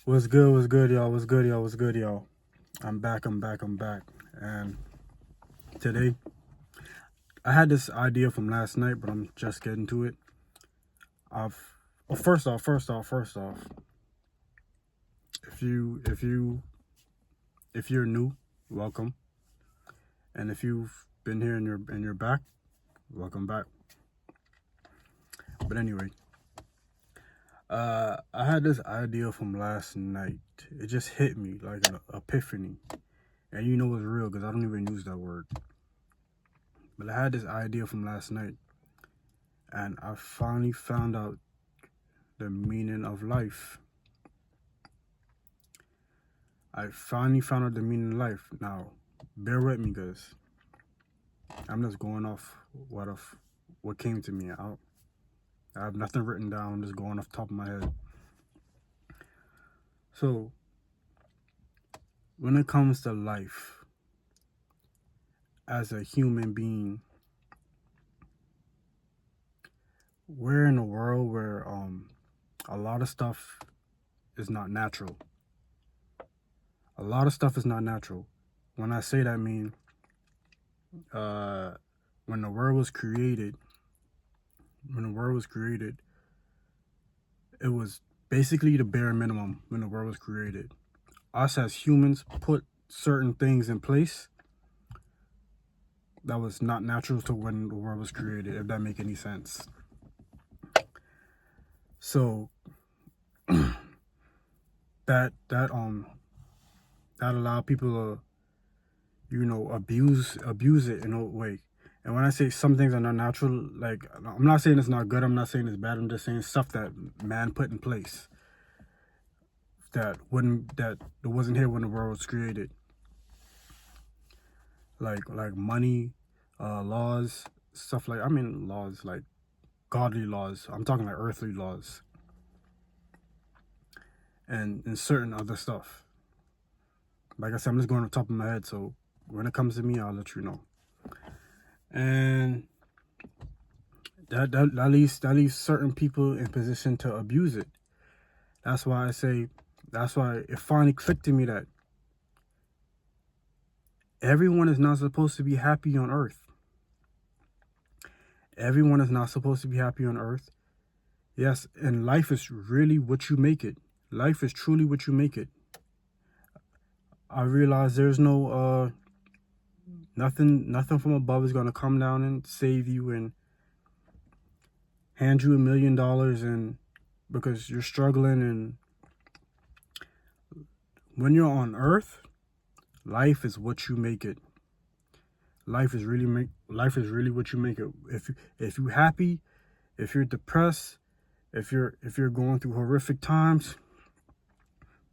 What's good, y'all? What's good, y'all? I'm back. And today, I had this idea from last night, but I'm just getting to it. I've, well, first off, if you, if you, if you're new, welcome. And if you've been here and you're back, welcome back. But anyway, I had this idea from last night. It just hit me like an epiphany. And you know it's real because I don't even use that word. But I had this idea from last night, and I finally found out the meaning of life. I finally found out the meaning of life. Now, bear with me, guys. I'm just going off what came to me. I have nothing written down. I'm just going off the top of my head. So, when it comes to life, as a human being, we're in a world where a lot of stuff is not natural. A lot of stuff is not natural. When I say that, I mean uh, when the world was created, when the world was created, it was basically the bare minimum when the world was created. Us as humans put certain things in place that was not natural to when the world was created, if that make any sense. So that that um that allowed people to, abuse it in a way. And when I say some things are not natural, like, I'm not saying it's not good, I'm not saying it's bad, I'm just saying stuff that man put in place that wasn't here when the world was created. Like money, laws, stuff like, I mean, laws like godly laws. I'm talking like earthly laws and certain other stuff. Like I said, I'm just going on top of my head, so when it comes to me, I'll let you know. And that leaves certain people in position to abuse it. That's why I say, that's why it finally clicked to me that everyone is not supposed to be happy on earth. Everyone is not supposed to be happy on earth. Yes, and life is really what you make it. Life is truly what you make it. I realize there's no nothing from above is gonna come down and save you and hand you $1 million and because you're struggling. And when you're on earth, life is what you make it. Life is really what you make it. If you're happy, if you're depressed, if you're going through horrific times,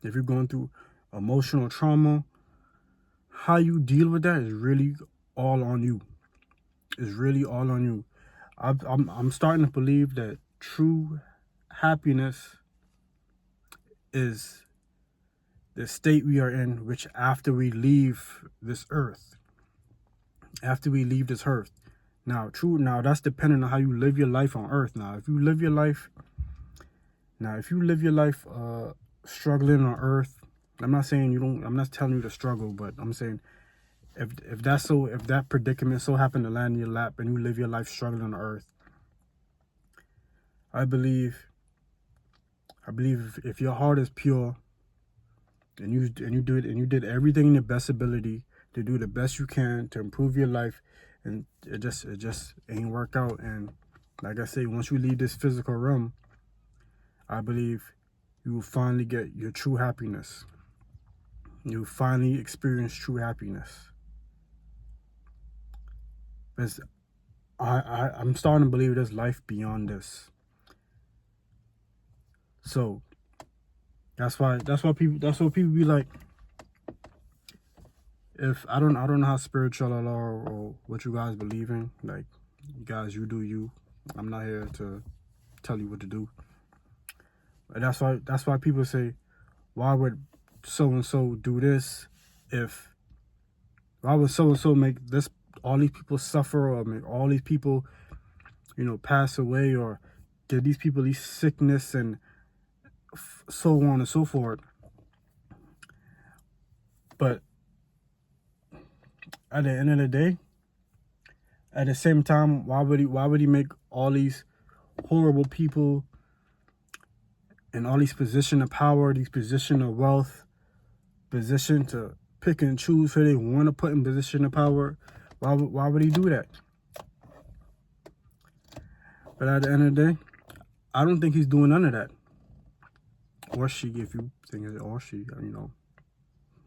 if you're going through emotional trauma, how you deal with that is really all on you. It's really all on you. I'm starting to believe that true happiness is the state we are in, which after we leave this earth, after we leave this earth. Now that's dependent on how you live your life on earth. If you live your life struggling on earth, I'm not saying you don't, I'm not telling you to struggle, but I'm saying if that predicament so happened to land in your lap and you live your life struggling on earth, I believe if your heart is pure and you did everything in your best ability to do the best you can to improve your life, and it just ain't work out. And like I say, once you leave this physical realm, I believe you will finally get your true happiness. You will finally experience true happiness. Because I'm starting to believe there's life beyond this. So that's why people be like, if I don't know how spiritual you are or what you guys believe in. Like, you guys, you do you. I'm not here to tell you what to do. But that's why people say, why would so and so do this? If why would so and so make this, all these people suffer, or make all these people, pass away, or give these people these sickness and so on and so forth? But at the end of the day, at the same time, why would he make all these horrible people in all these positions of power, these positions of wealth, position to pick and choose who they want to put in position of power? Why would he do that? But at the end of the day, I don't think he's doing none of that. Or she, if you think it's or she,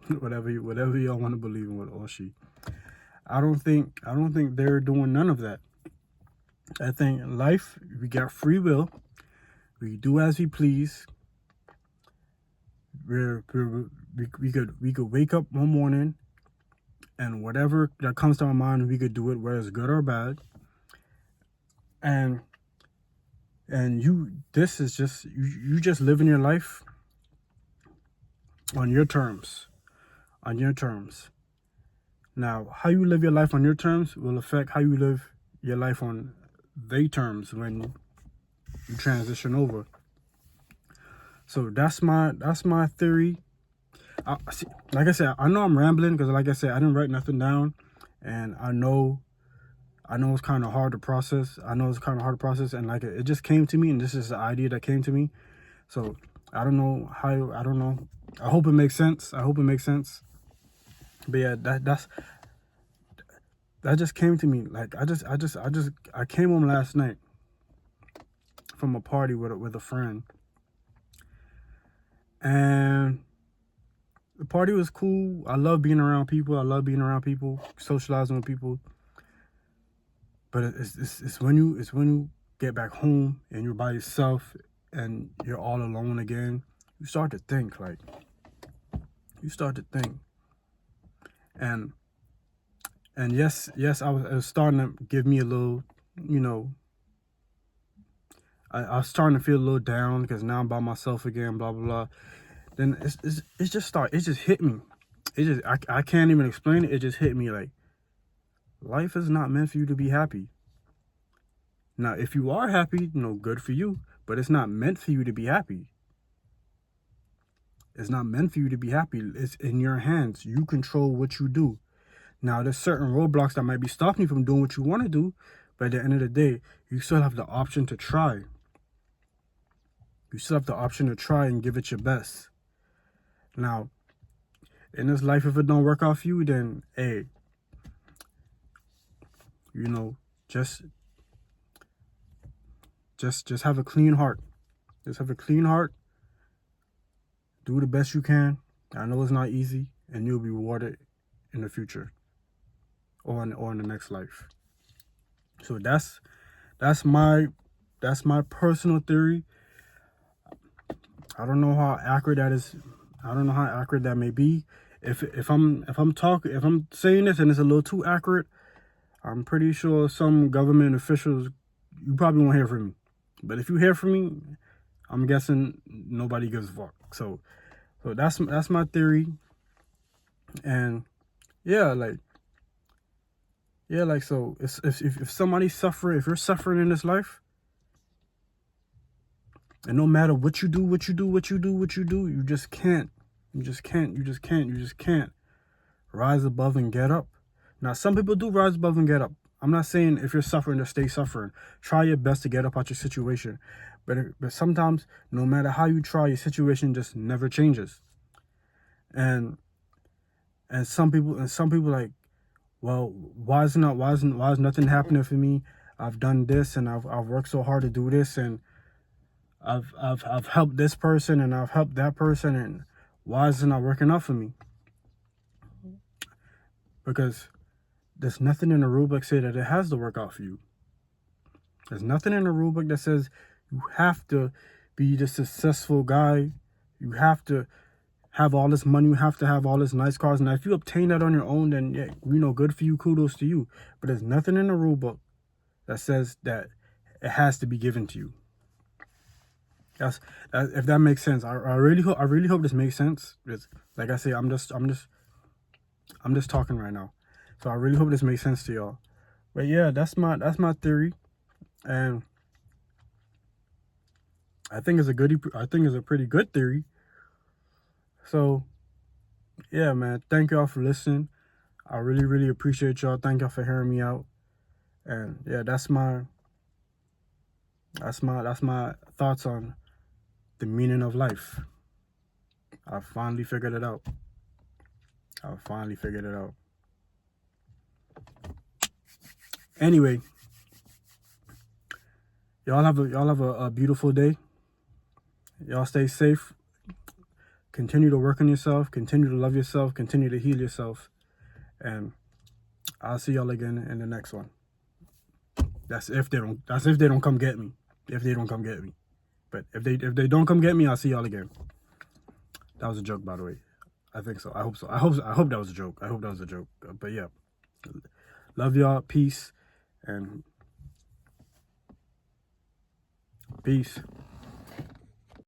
whatever y'all want to believe in, with or she. I don't think they're doing none of that. I think in life, we got free will. We do as we please. We could wake up one morning, and whatever that comes to our mind, we could do it, whether it's good or bad. And you just living your life on your terms. Now, how you live your life on your terms will affect how you live your life on their terms when you transition over. So that's my theory. Like I said, I know I'm rambling because, like I said, I didn't write nothing down, and I know it's kind of hard to process. And like it just came to me, and this is the idea that came to me. So I don't know. I hope it makes sense. But yeah, that just came to me. Like I came home last night from a party with a friend, and the party was cool. I love being around people. Socializing with people. But it's when you get back home and you're by yourself and you're all alone again, you start to think. And yes, it was starting to give me a little, I was starting to feel a little down because now I'm by myself again, blah blah blah. Then it just hit me. I can't even explain it. It just hit me like, life is not meant for you to be happy. Now, if you are happy, good for you. But it's not meant for you to be happy. It's in your hands. You control what you do. Now, there's certain roadblocks that might be stopping you from doing what you want to do. But at the end of the day, you still have the option to try. And give it your best. Now, in this life, if it don't work out for you, then, hey, just have a clean heart. Do the best you can. I know it's not easy, and you'll be rewarded in the future or in the next life. So that's my personal theory. I don't know how accurate that is. I don't know how accurate that may be. If I'm saying this and it's a little too accurate, I'm pretty sure some government officials, you probably won't hear from me. But if you hear from me, I'm guessing nobody gives a fuck. So that's my theory. And so if somebody's suffering, if you're suffering in this life, and no matter what you do, you just can't rise above and get up. Now, some people do rise above and get up. I'm not saying if you're suffering to stay suffering. Try your best to get up out your situation. But sometimes, no matter how you try, your situation just never changes. And some people like, well, why is nothing happening for me? I've done this and I've worked so hard to do this, and I've helped this person and I've helped that person, and why is it not working out for me? Because there's nothing in the rulebook say that it has to work out for you. There's nothing in the rulebook that says you have to be the successful guy. You have to have all this money. You have to have all this nice cars. Now, if you obtain that on your own, then good for you. Kudos to you. But there's nothing in the rulebook that says that it has to be given to you. If that makes sense. I really hope this makes sense. It's, like I say, I'm just talking right now. So I really hope this makes sense to y'all. But yeah, that's my theory, and I think it's a pretty good theory. So yeah, man, thank y'all for listening. I really, really appreciate y'all. Thank y'all for hearing me out. And yeah, that's my thoughts on the meaning of life. I finally figured it out. I finally figured it out. Anyway, y'all have a beautiful day. Y'all stay safe. Continue to work on yourself. Continue to love yourself. Continue to heal yourself. And I'll see y'all again in the next one. That's if they don't come get me. If they don't come get me. But if they don't come get me, I'll see y'all again. That was a joke, by the way. I think so. I hope so. I hope that was a joke. I hope that was a joke. But yeah. Love y'all. Peace. And peace.